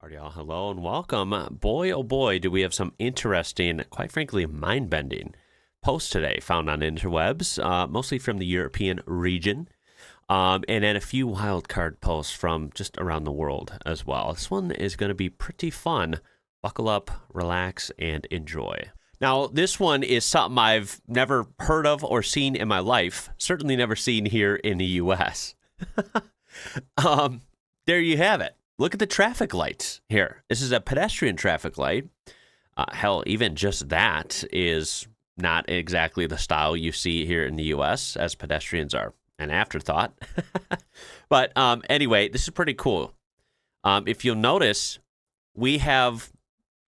Alright, y'all, hello and welcome. Boy, oh boy, do we have some interesting, quite frankly, mind-bending posts today found on interwebs, mostly from the European region, and then a few wildcard posts from just around the world as well. This one is going to be pretty fun. Buckle up, relax, and enjoy. Now, this one is something I've never heard of or seen in my life, certainly never seen here in the U.S. There you have it. Look at the traffic lights here. This is a pedestrian traffic light. Hell, even just that is not exactly the style you see here in the U.S., as pedestrians are an afterthought. But anyway, this is pretty cool. If you'll notice, we have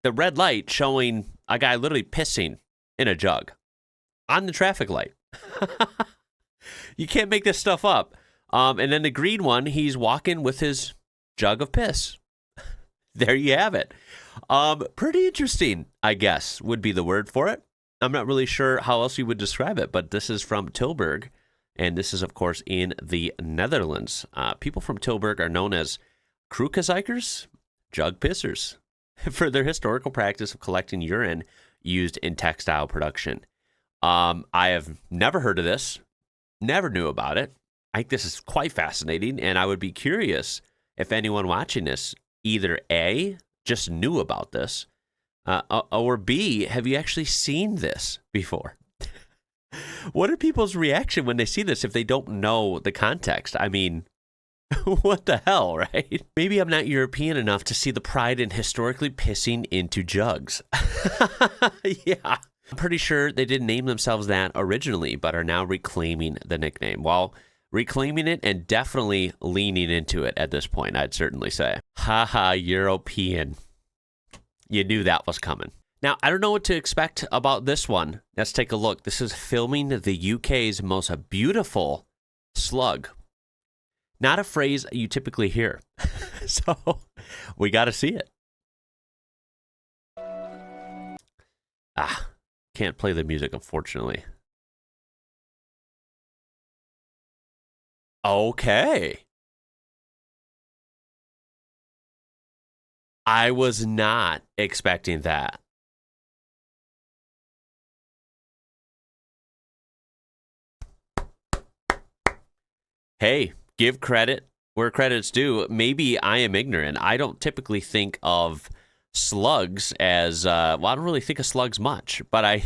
the red light showing a guy literally pissing in a jug on the traffic light. You can't make this stuff up. And then the green one, he's walking with his jug of piss. There you have it. Pretty interesting, I guess, would be the word for it. I'm not really sure how else you would describe it, but this is from Tilburg, and this is, of course, in the Netherlands. People from Tilburg are known as kroegkijkers, jug pissers, for their historical practice of collecting urine used in textile production. I have never heard of this, never knew about it. I think this is quite fascinating, and I would be curious if anyone watching this either A, just knew about this, or B, have you actually seen this before? What are people's reaction when they see this if they don't know the context? I mean, what the hell, right? Maybe I'm not European enough to see the pride in historically pissing into jugs. Yeah. I'm pretty sure they didn't name themselves that originally, but are now reclaiming the nickname. Well, reclaiming it and definitely leaning into it at this point, I'd certainly say. Haha, European. You knew that was coming. Now, I don't know what to expect about this one. Let's take a look. This is filming the UK's most beautiful slug. Not a phrase you typically hear. So, we got to see it. Can't play the music, unfortunately. Okay. I was not expecting that. Hey, give credit where credit's due. Maybe I am ignorant. I don't typically think of slugs as, well, I don't really think of slugs much, but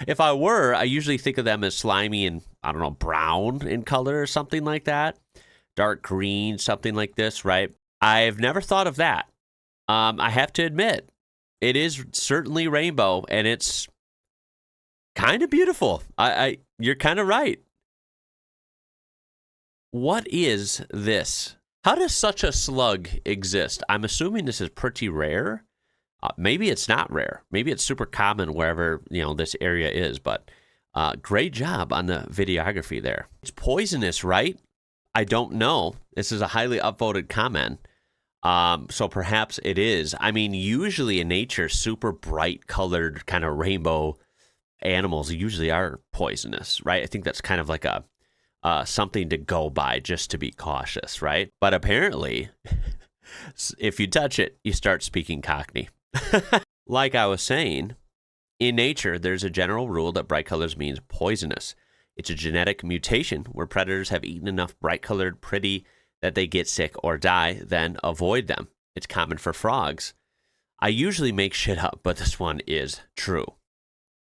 if I were, I usually think of them as slimy and, I don't know, brown in color or something like that. Dark green, something like this, right? I've never thought of that. I have to admit, it is certainly rainbow, and it's kind of beautiful. You're kind of right. What is this? How does such a slug exist? I'm assuming this is pretty rare. Maybe it's not rare. Maybe it's super common wherever, this area is, but great job on the videography there. It's poisonous, right? I don't know. This is a highly upvoted comment. So perhaps it is. I mean, usually in nature, super bright colored kind of rainbow animals usually are poisonous, right? I think that's kind of like a something to go by just to be cautious, right? But apparently, if you touch it, you start speaking Cockney. Like I was saying, in nature, there's a general rule that bright colors means poisonous. It's a genetic mutation where predators have eaten enough bright-colored pretty that they get sick or die, then avoid them. It's common for frogs. I usually make shit up, but this one is true.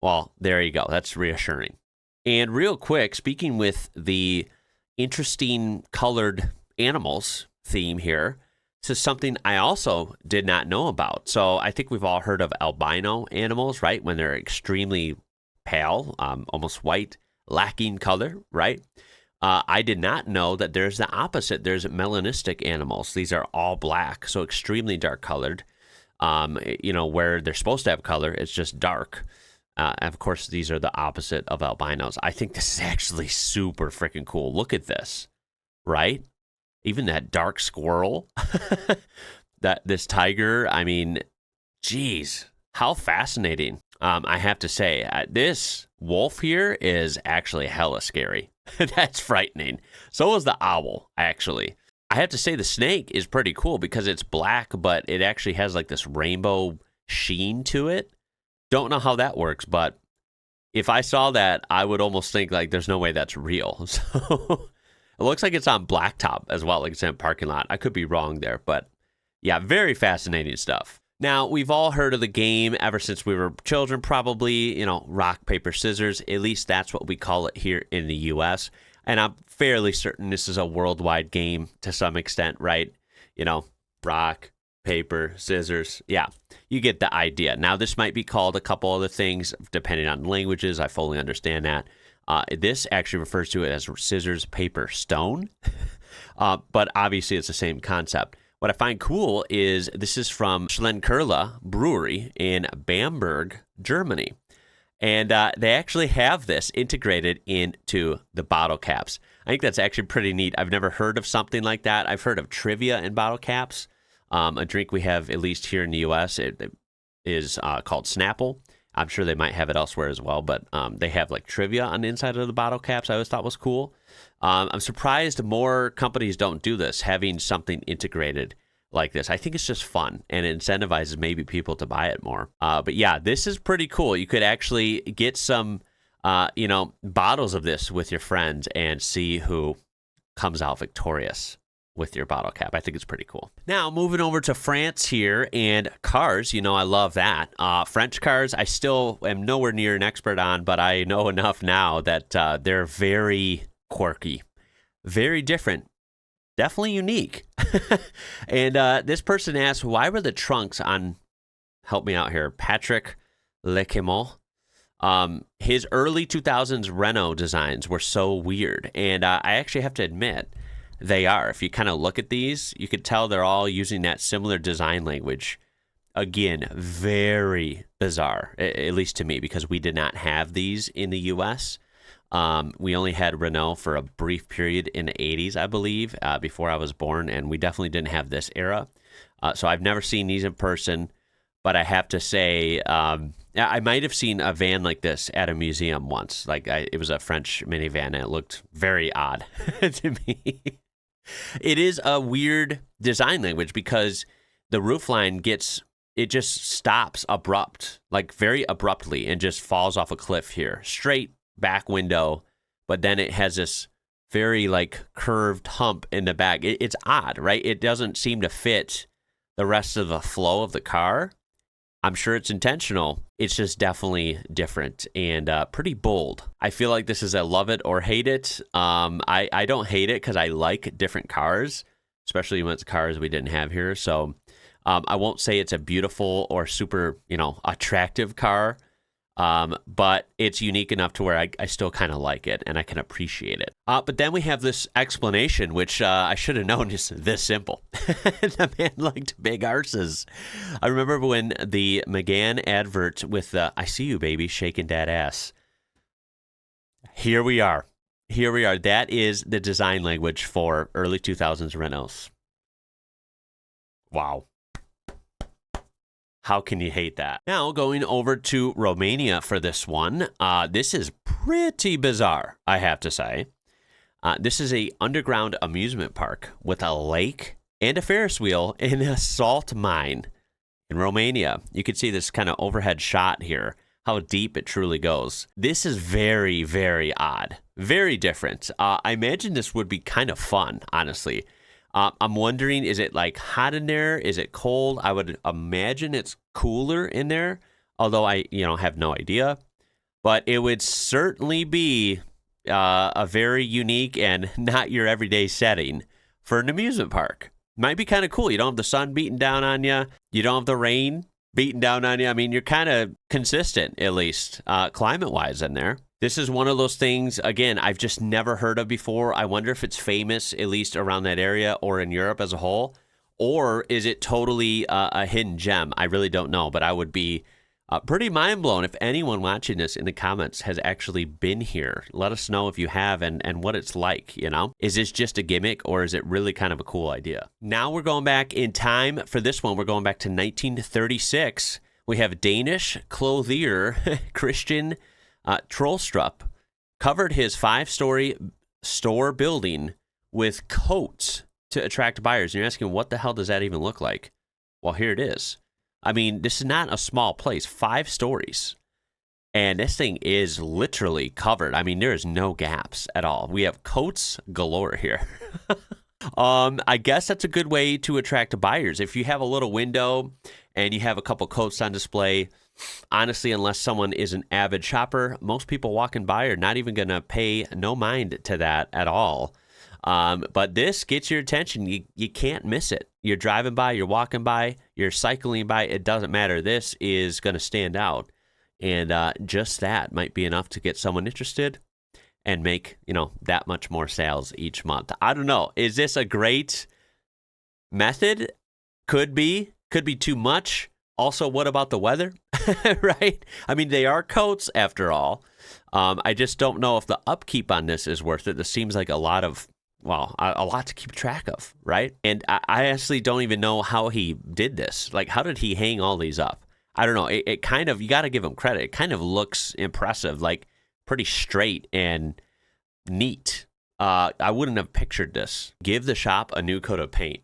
Well, there you go. That's reassuring. And real quick, speaking with the interesting colored animals theme here, this is something I also did not know about. So I think we've all heard of albino animals, right? When they're extremely pale, almost white, lacking color, right? I did not know that there's the opposite. There's melanistic animals. These are all black, so extremely dark colored. Where they're supposed to have color, it's just dark. And of course, these are the opposite of albinos. I think this is actually super freaking cool. Look at this, right? Even that dark squirrel, this tiger. I mean, geez, how fascinating. I have to say, this wolf here is actually hella scary. That's frightening. So is the owl, actually. I have to say the snake is pretty cool because it's black, but it actually has like this rainbow sheen to it. Don't know how that works, but if I saw that, I would almost think like there's no way that's real. So it looks like it's on blacktop as well, like it's in a parking lot. I could be wrong there, but yeah, very fascinating stuff. Now, we've all heard of the game ever since we were children, probably, rock, paper, scissors. At least that's what we call it here in the U.S. And I'm fairly certain this is a worldwide game to some extent, right? Rock, paper, scissors. Yeah, you get the idea. Now, this might be called a couple other things depending on languages. I fully understand that. This actually refers to it as scissors, paper, stone. But obviously, it's the same concept. What I find cool is this is from Schlenkerla Brewery in Bamberg, Germany. And they actually have this integrated into the bottle caps. I think that's actually pretty neat. I've never heard of something like that. I've heard of trivia in bottle caps. A drink we have, at least here in the U.S., it is called Snapple. I'm sure they might have it elsewhere as well, but they have like trivia on the inside of the bottle caps I always thought was cool. I'm surprised more companies don't do this, having something integrated like this. I think it's just fun and it incentivizes maybe people to buy it more. But yeah, this is pretty cool. You could actually get some, bottles of this with your friends and see who comes out victorious with your bottle cap. I think it's pretty cool. Now, moving over to France here and cars, I love that. French cars, I still am nowhere near an expert on, but I know enough now that they're very quirky, very different, definitely unique. And this person asked, why were the trunks on, help me out here, Patrick Lequemont? His early 2000s Renault designs were so weird. And I actually have to admit, they are. If you kind of look at these, you could tell they're all using that similar design language. Again, very bizarre, at least to me, because we did not have these in the U.S. We only had Renault for a brief period in the 80s, I believe, before I was born, and we definitely didn't have this era. So I've never seen these in person, but I have to say, I might have seen a van like this at a museum once. It was a French minivan, and it looked very odd to me. It is a weird design language because the roofline just stops very abruptly and just falls off a cliff here. Straight back window, but then it has this very curved hump in the back. It's odd, right? It doesn't seem to fit the rest of the flow of the car. I'm sure it's intentional. It's just definitely different and pretty bold. I feel like this is a love it or hate it. I don't hate it because I like different cars, especially when it's cars we didn't have here. So I won't say it's a beautiful or super, attractive car. But it's unique enough to where I still kind of like it and I can appreciate it. But then we have this explanation, which I should have known is this simple. The man liked big arses. I remember when the McGann advert with I see you, baby, shaking that ass. Here we are. That is the design language for early 2000s Renaults. Wow. How can you hate that? Now, going over to Romania for this one. This is pretty bizarre, I have to say. This is a underground amusement park with a lake and a Ferris wheel in a salt mine in Romania. You can see this kind of overhead shot here, how deep it truly goes. This is very, very odd, very different. I imagine this would be kind of fun, honestly. I'm wondering, is it hot in there? Is it cold? I would imagine it's cooler in there, although I, have no idea. But it would certainly be a very unique and not your everyday setting for an amusement park. Might be kind of cool. You don't have the sun beating down on you. You don't have the rain beating down on you. I mean, you're kind of consistent, at least climate-wise in there. This is one of those things, again, I've just never heard of before. I wonder if it's famous, at least around that area or in Europe as a whole, or is it totally a hidden gem? I really don't know, but I would be pretty mind blown if anyone watching this in the comments has actually been here. Let us know if you have and what it's like, Is this just a gimmick or is it really kind of a cool idea? Now we're going back in time for this one. We're going back to 1936. We have Danish clothier Christian Trollstrup covered his 5-story store building with coats to attract buyers. And you're asking, what the hell does that even look like? Well, here it is. I mean, this is not a small place, 5 stories. And this thing is literally covered. I mean, there is no gaps at all. We have coats galore here. I guess that's a good way to attract buyers. If you have a little window and you have a couple coats on display, honestly, unless someone is an avid shopper, most people walking by are not even going to pay no mind to that at all. But this gets your attention. You can't miss it. You're driving by, you're walking by, you're cycling by. It doesn't matter. This is going to stand out. And just that might be enough to get someone interested and make, that much more sales each month. I don't know. Is this a great method? Could be too much. Also, what about the weather? Right? I mean, they are coats after all. I just don't know if the upkeep on this is worth it. This seems like a lot to keep track of, right? And I honestly don't even know how he did this. Like, how did he hang all these up? I don't know. It kind of, you got to give him credit. It kind of looks impressive, like pretty straight and neat. I wouldn't have pictured this. Give the shop a new coat of paint.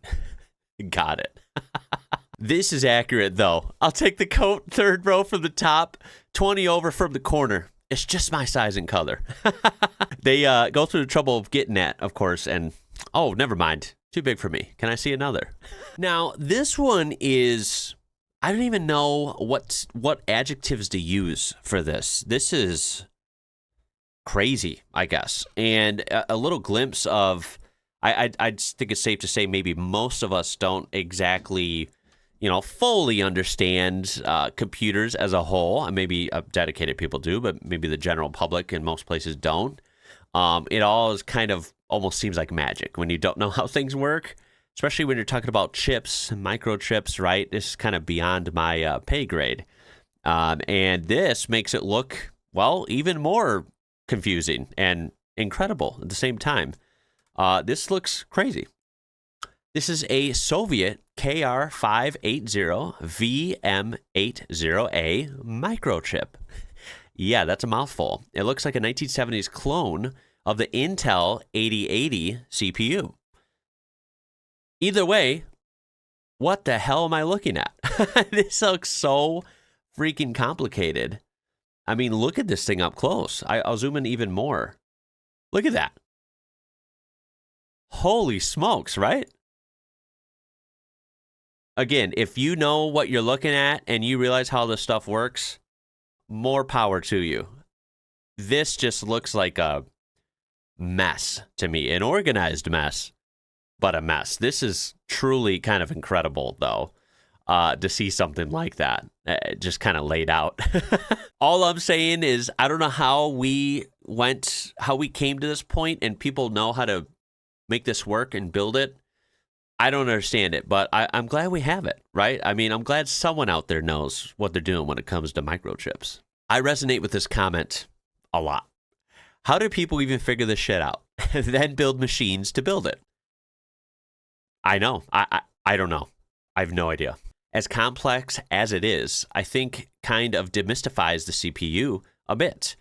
Got it. This is accurate, though. I'll take the coat, 3rd row from the top, 20 over from the corner. It's just my size and color. They go through the trouble of getting that, of course, and, oh, never mind. Too big for me. Can I see another? Now, this one is... I don't even know what adjectives to use for this. This is crazy, I guess. And a little glimpse of, I think it's safe to say maybe most of us don't exactly, fully understand computers as a whole. And maybe dedicated people do, but maybe the general public in most places don't. It all is kind of almost seems like magic when you don't know how things work. Especially when you're talking about chips, microchips, right? This is kind of beyond my pay grade. And this makes it look, well, even more confusing and incredible at the same time. This looks crazy. This is a Soviet KR580 VM80A microchip. Yeah, that's a mouthful. It looks like a 1970s clone of the Intel 8080 CPU. Either way, what the hell am I looking at? This looks so freaking complicated. I mean, look at this thing up close. I'll zoom in even more. Look at that. Holy smokes, right? Again, if you know what you're looking at and you realize how this stuff works, more power to you. This just looks like a mess to me, an organized mess. But a mess. This is truly kind of incredible, though, to see something like that just kind of laid out. All I'm saying is I don't know how we came to this point and people know how to make this work and build it. I don't understand it, but I'm glad we have it, right? I mean, I'm glad someone out there knows what they're doing when it comes to microchips. I resonate with this comment a lot. How do people even figure this shit out and then build machines to build it? I know. I don't know. I have no idea. As complex as it is, I think kind of demystifies the CPU a bit.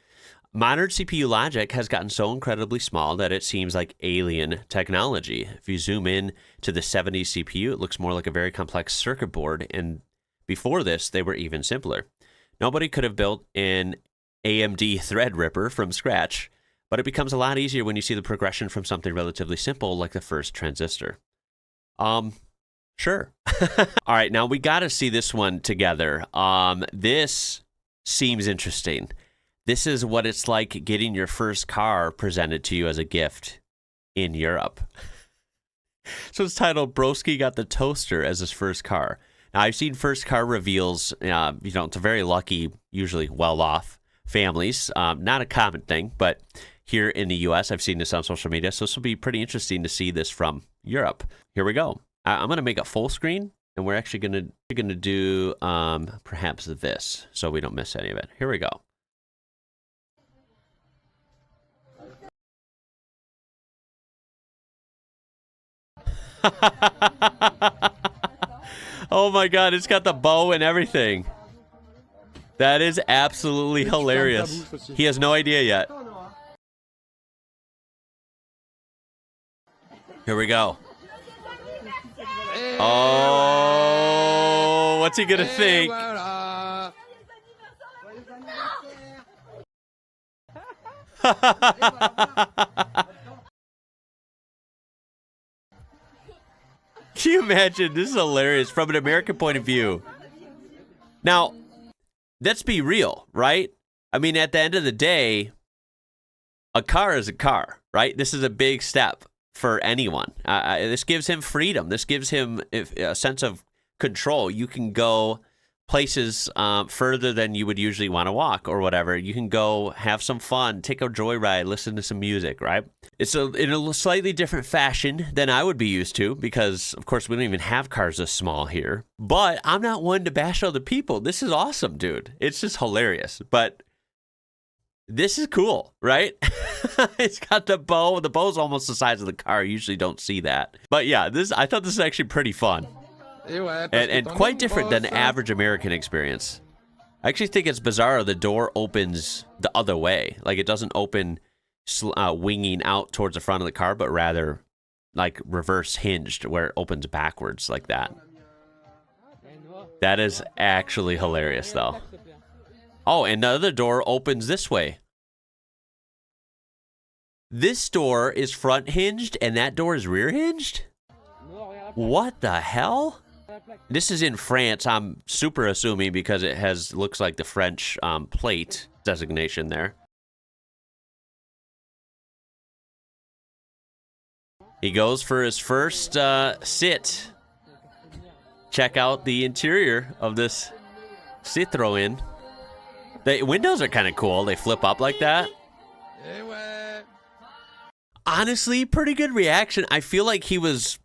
Modern CPU logic has gotten so incredibly small that it seems like alien technology. If you zoom in to the 70s CPU, it looks more like a very complex circuit board, and before this, they were even simpler. Nobody could have built an AMD Threadripper from scratch, but it becomes a lot easier when you see the progression from something relatively simple like the first transistor. Sure. All right, now we got to see this one together. This seems interesting. This is what it's like getting your first car presented to you as a gift in Europe. So it's titled Broski Got the Toaster as his first car. Now, I've seen first car reveals, to very lucky, usually well-off families. Not a common thing, but here in the U.S., I've seen this on social media, so this will be pretty interesting to see this from Europe. Here we go. I'm going to make it full screen, and we're actually going to do perhaps this, so we don't miss any of it. Here we go. Oh my God, it's got the bow and everything. That is absolutely hilarious. He has no idea yet. Here we go. Oh, what's he gonna think? Can you imagine? This is hilarious from an American point of view. Now, let's be real, right? I mean, at the end of the day, a car is a car, right? This is a big step for anyone. This gives him freedom. This gives him a sense of control. You can go places further than you would usually want to walk or whatever. You can go have some fun, take a joyride, listen to some music, right? It's in a slightly different fashion than I would be used to because, of course, we don't even have cars this small here. But I'm not one to bash other people. This is awesome, dude. It's just hilarious. But this is cool, right? It's got the bow. The bow's almost the size of the car. You usually don't see that. But yeah, I thought this is actually pretty fun. And quite different than the average American experience. I actually think it's bizarre the door opens the other way. Like it doesn't open winging out towards the front of the car, but rather like reverse hinged where it opens backwards like that. That is actually hilarious though. Oh, and the other door opens this way. This door is front hinged and that door is rear hinged? What the hell? This is in France. I'm super assuming because it looks like the French plate designation there. He goes for his first sit. Check out the interior of this Citroën. The windows are kind of cool. They flip up like that. Honestly, pretty good reaction. I feel like he was...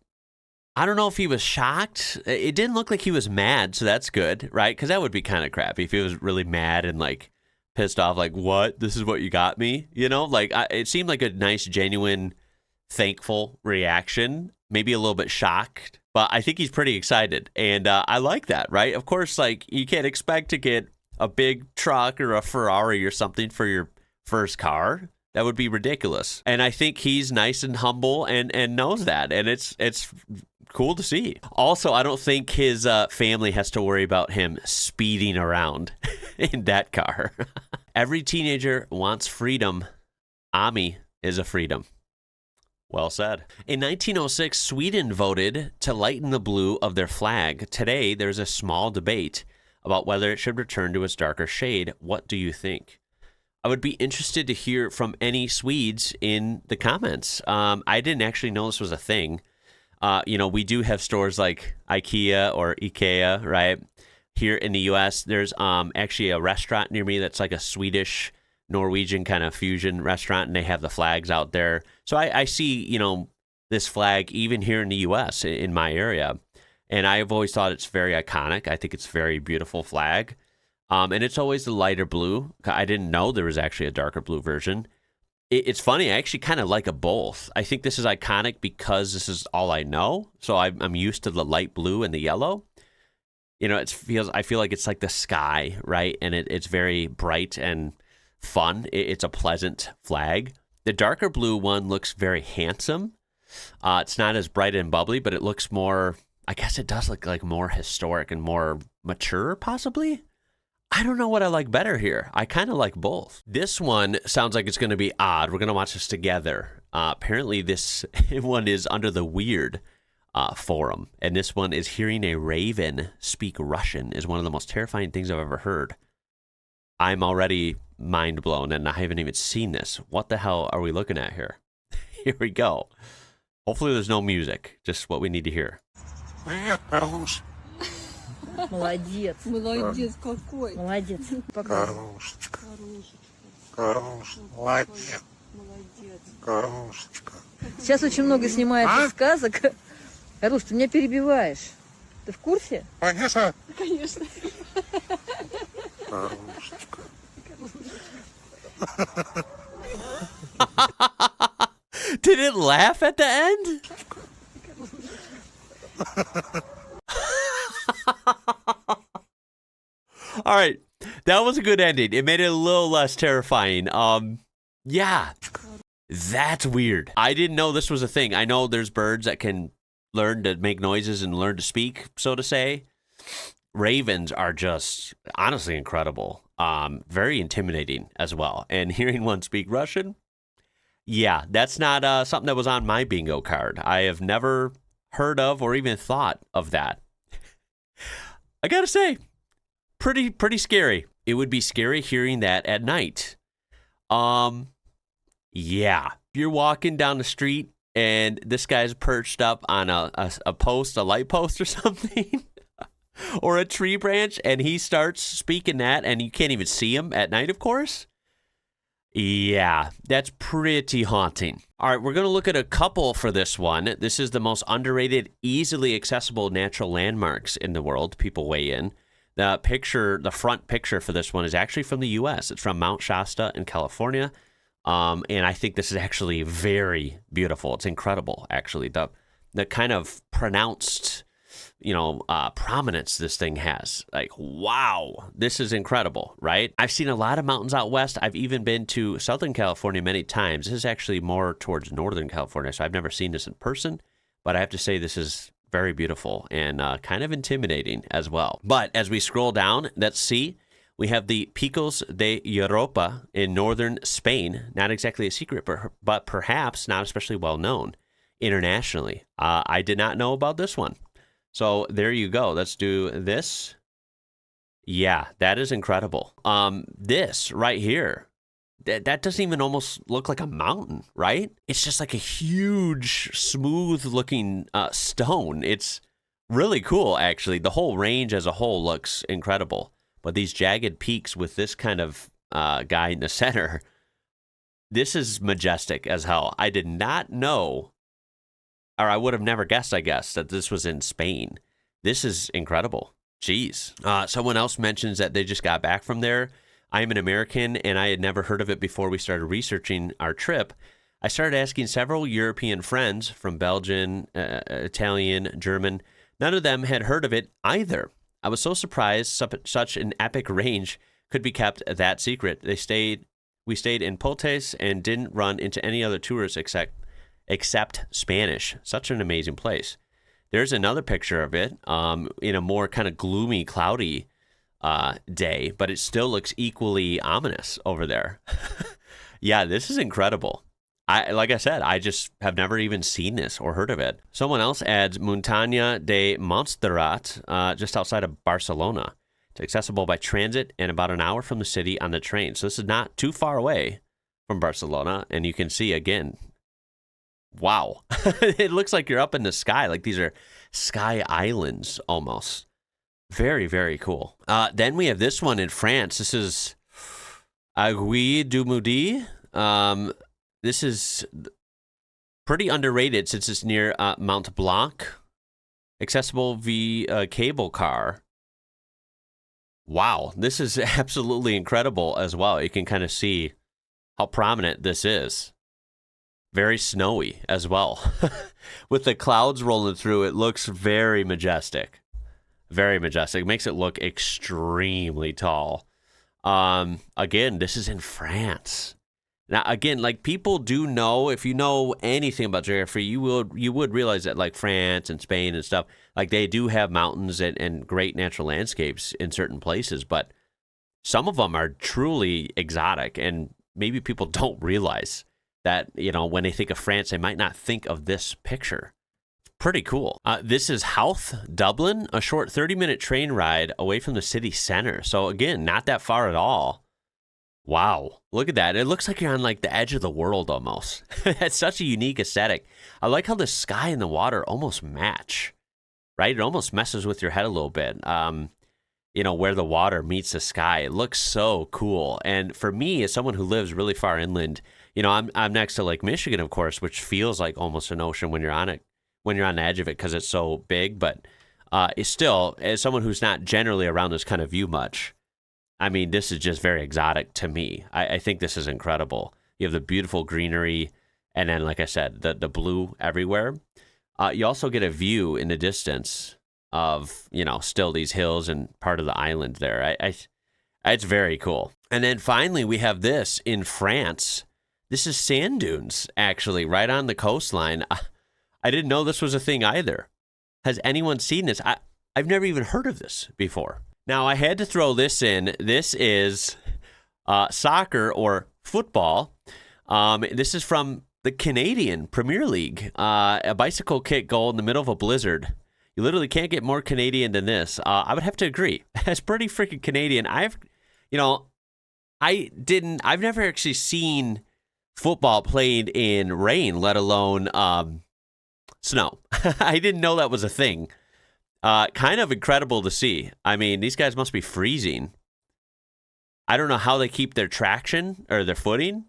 I don't know if he was shocked. It didn't look like he was mad, so that's good, right? Because that would be kind of crappy if he was really mad and like pissed off, like, what? This is what you got me? You know, like it seemed like a nice, genuine, thankful reaction. Maybe a little bit shocked, but I think he's pretty excited. And I like that, right? Of course, like you can't expect to get a big truck or a Ferrari or something for your first car. That would be ridiculous. And I think he's nice and humble and knows that. And it's cool to see. Also, I don't think his family has to worry about him speeding around in that car. Every teenager wants freedom. Ami is a freedom. Well said. In 1906, Sweden voted to lighten the blue of their flag. Today, there's a small debate about whether it should return to its darker shade. What do you think? I would be interested to hear from any Swedes in the comments. I didn't actually know this was a thing. We do have stores like IKEA or IKEA, right? Here in the U.S., there's actually a restaurant near me that's like a Swedish, Norwegian kind of fusion restaurant, and they have the flags out there. So I see, this flag even here in the U.S. in my area. And I've always thought it's very iconic. I think it's a very beautiful flag. And it's always the lighter blue. I didn't know there was actually a darker blue version. It's funny. I actually kind of like a both. I think this is iconic because this is all I know. So I'm used to the light blue and the yellow. I feel like it's like the sky, right? And it's very bright and fun. It's a pleasant flag. The darker blue one looks very handsome. It's not as bright and bubbly, but it looks more, I guess it does look like more historic and more mature, possibly. I don't know what I like better here. I kind of like both. This one sounds like it's going to be odd. We're going to watch this together. Apparently, this one is under the weird forum. And this one is hearing a raven speak Russian is one of the most terrifying things I've ever heard. I'm already mind blown, and I haven't even seen this. What the hell are we looking at here? Here we go. Hopefully, there's no music. Just what we need to hear. Молодец. Молодец какой. Молодец. Корошечка. Молодец. Корошечка. Сейчас очень много снимается сказок. Русь, ты меня перебиваешь. Ты в курсе? Конечно. Конечно. Корошечка. Did it laugh at the end? All right, that was a good ending. It made it a little less terrifying. Yeah, that's weird. I didn't know this was a thing. I know there's birds that can learn to make noises and learn to speak, so to say. Ravens are just honestly incredible. Very intimidating as well. And hearing one speak Russian, yeah, that's not something that was on my bingo card. I have never heard of or even thought of that. I gotta say, pretty scary. It would be scary hearing that at night. Yeah, if you're walking down the street and this guy's perched up on a light post or something, or a tree branch, and he starts speaking that, and you can't even see him at night, of course. Yeah, that's pretty haunting. All right, we're going to look at a couple for this one. This is the most underrated, easily accessible natural landmarks in the world. People weigh in. The front picture for this one is actually from the U.S. It's from Mount Shasta in California. And I think this is actually very beautiful. It's incredible, actually. The kind of pronounced, prominence this thing has. Like, wow, this is incredible, right? I've seen a lot of mountains out west. I've even been to Southern California many times. This is actually more towards Northern California, so I've never seen this in person. But I have to say this is very beautiful and kind of intimidating as well. But as we scroll down, let's see. We have the Picos de Europa in northern Spain. Not exactly a secret, but perhaps not especially well known internationally. I did not know about this one. So there you go. Let's do this. Yeah, that is incredible. This right here, that doesn't even almost look like a mountain, right? It's just like a huge, smooth-looking stone. It's really cool, actually. The whole range as a whole looks incredible. But these jagged peaks with this kind of guy in the center, this is majestic as hell. I did not know, or I would have never guessed, I guess, that this was in Spain. This is incredible. Jeez. Someone else mentions that they just got back from there. I am an American, and I had never heard of it before we started researching our trip. I started asking several European friends from Belgian, Italian, German. None of them had heard of it either. I was so surprised such an epic range could be kept that secret. We stayed in Potes and didn't run into any other tourists except Spanish. Such an amazing place. There's another picture of it in a more kind of gloomy, cloudy day, but it still looks equally ominous over there. Yeah, this is incredible. Like I said, I just have never even seen this or heard of it. Someone else adds Muntanya de Montserrat, just outside of Barcelona. It's accessible by transit and about an hour from the city on the train. So this is not too far away from Barcelona. And you can see, again, wow. It looks like you're up in the sky. Like these are sky islands almost. Very, very cool. Then we have this one in France. This is Aiguille du Midi. This is pretty underrated since it's near Mont Blanc, accessible via cable car. Wow, this is absolutely incredible as well. You can kind of see how prominent this is. Very snowy as well. With the clouds rolling through, it looks very majestic. Very majestic. Makes it look extremely tall. Again, this is in France. Now, again, like people do know, if you know anything about geography, you would realize that like France and Spain and stuff, like they do have mountains and great natural landscapes in certain places, but some of them are truly exotic, and maybe people don't realize that, when they think of France, they might not think of this picture. Pretty cool. This is Howth, Dublin, a short 30-minute train ride away from the city center. So again, not that far at all. Wow, look at that. It looks like you're on like the edge of the world almost. It's such a unique aesthetic. I like how the sky and the water almost match, right? It almost messes with your head a little bit. Where the water meets the sky. It looks so cool. And for me, as someone who lives really far inland, I'm next to Lake Michigan, of course, which feels like almost an ocean when you're on it, when you're on the edge of it because it's so big. But it's still, as someone who's not generally around this kind of view much, I mean, this is just very exotic to me. I think this is incredible. You have the beautiful greenery, and then, like I said, the blue everywhere. You also get a view in the distance of, still these hills and part of the island there. It's very cool. And then finally, we have this in France. This is sand dunes, actually, right on the coastline. I didn't know this was a thing either. Has anyone seen this? I've never even heard of this before. Now, I had to throw this in. This is soccer or football. This is from the Canadian Premier League. A bicycle kick goal in the middle of a blizzard. You literally can't get more Canadian than this. I would have to agree. That's pretty freaking Canadian. I've never actually seen football played in rain, let alone snow. I didn't know that was a thing. Kind of incredible to see. I mean, these guys must be freezing. I don't know how they keep their traction or their footing.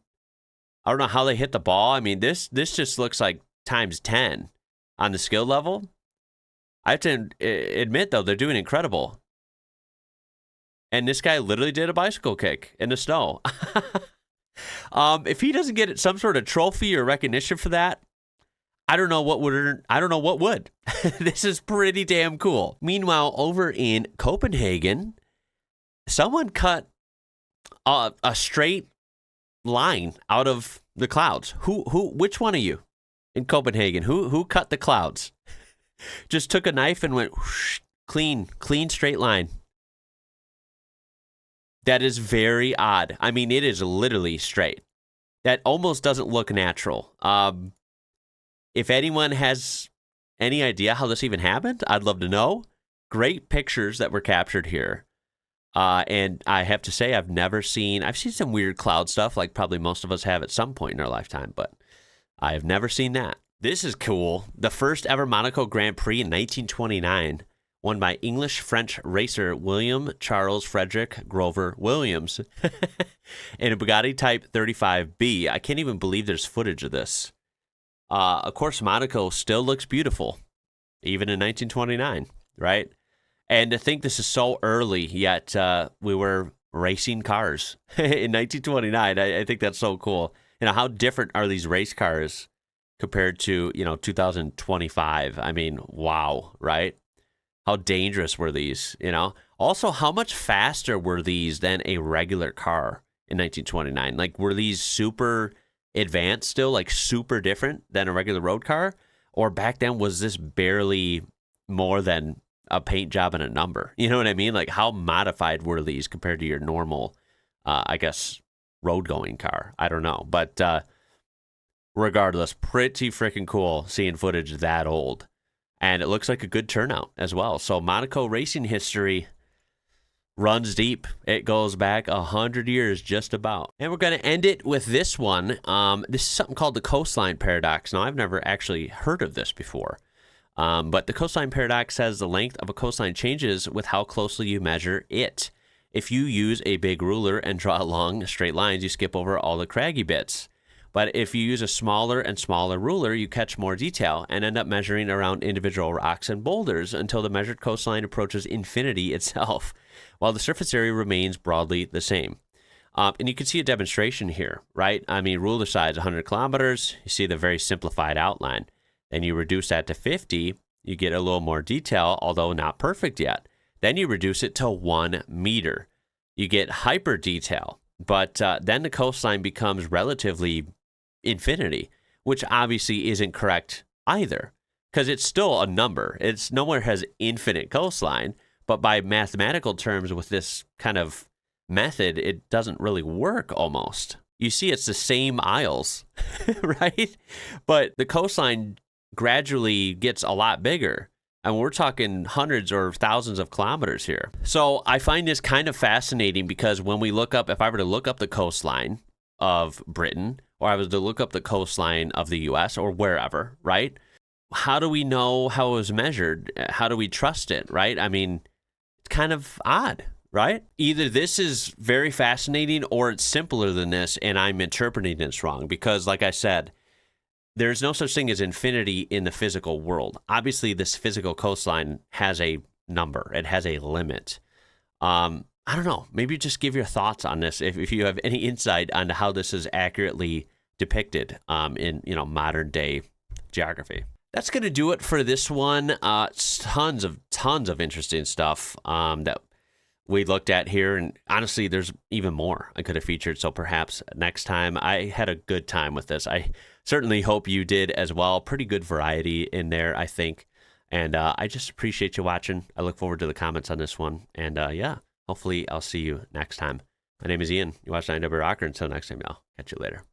I don't know how they hit the ball. I mean, this just looks like times 10 on the skill level. I have to admit, though, they're doing incredible. And this guy literally did a bicycle kick in the snow. If he doesn't get some sort of trophy or recognition for that, I don't know what would. This is pretty damn cool. Meanwhile, over in Copenhagen, someone cut a straight line out of the clouds. Which one of you in Copenhagen? Who cut the clouds? Just took a knife and went whoosh, clean straight line. That is very odd. I mean, it is literally straight. That almost doesn't look natural. If anyone has any idea how this even happened, I'd love to know. Great pictures that were captured here. And I have to say, I've seen some weird cloud stuff, like probably most of us have at some point in our lifetime, but I have never seen that. This is cool. The first ever Monaco Grand Prix in 1929, won by English-French racer William Charles Frederick Grover Williams in a Bugatti Type 35B. I can't even believe there's footage of this. Of course, Monaco still looks beautiful, even in 1929, right? And to think this is so early, yet we were racing cars in 1929. I think that's so cool. How different are these race cars compared to, 2025? I mean, wow, right? How dangerous were these, Also, how much faster were these than a regular car in 1929? Like, were these super advanced still, like super different than a regular road car? Or back then, was this barely more than a paint job and a number? You know what I mean? Like, how modified were these compared to your normal, road-going car? I don't know. But regardless, pretty freaking cool seeing footage that old. And it looks like a good turnout as well. So Monaco racing history runs deep. It goes back 100 years just about. And we're going to end it with this one. This is something called the coastline paradox. Now, I've never actually heard of this before. But the coastline paradox says the length of a coastline changes with how closely you measure it. If you use a big ruler and draw long straight lines, you skip over all the craggy bits. But if you use a smaller and smaller ruler, you catch more detail and end up measuring around individual rocks and boulders until the measured coastline approaches infinity itself, while the surface area remains broadly the same. And you can see a demonstration here, right? I mean, ruler size 100 kilometers, you see the very simplified outline. Then you reduce that to 50, you get a little more detail, although not perfect yet. Then you reduce it to 1 meter. You get hyper detail, but then the coastline becomes relatively infinity, which obviously isn't correct either, because it's still a number. It's nowhere has infinite coastline, but by mathematical terms with this kind of method, it doesn't really work almost. You see, it's the same isles, right? But the coastline gradually gets a lot bigger, and we're talking hundreds or thousands of kilometers here. So I find this kind of fascinating because when we look up, if I were to look up the coastline of Britain, or I was to look up the coastline of the US or wherever, right? How do we know how it was measured? How do we trust it, right? I mean, it's kind of odd, right? Either this is very fascinating or it's simpler than this and I'm interpreting this wrong because, like I said, there's no such thing as infinity in the physical world. Obviously, this physical coastline has a number. It has a limit. I don't know. Maybe just give your thoughts on this if you have any insight on how this is accurately depicted in modern day geography. That's going to do it for this one. Tons of interesting stuff that we looked at here, and honestly, there's even more I could have featured. So perhaps next time. I had a good time with this. I certainly hope you did as well. Pretty good variety in there, I think. And I just appreciate you watching. I look forward to the comments on this one. And yeah, hopefully I'll see you next time. My name is Ian. You watch IWrocker. Until next time, y'all. Catch you later.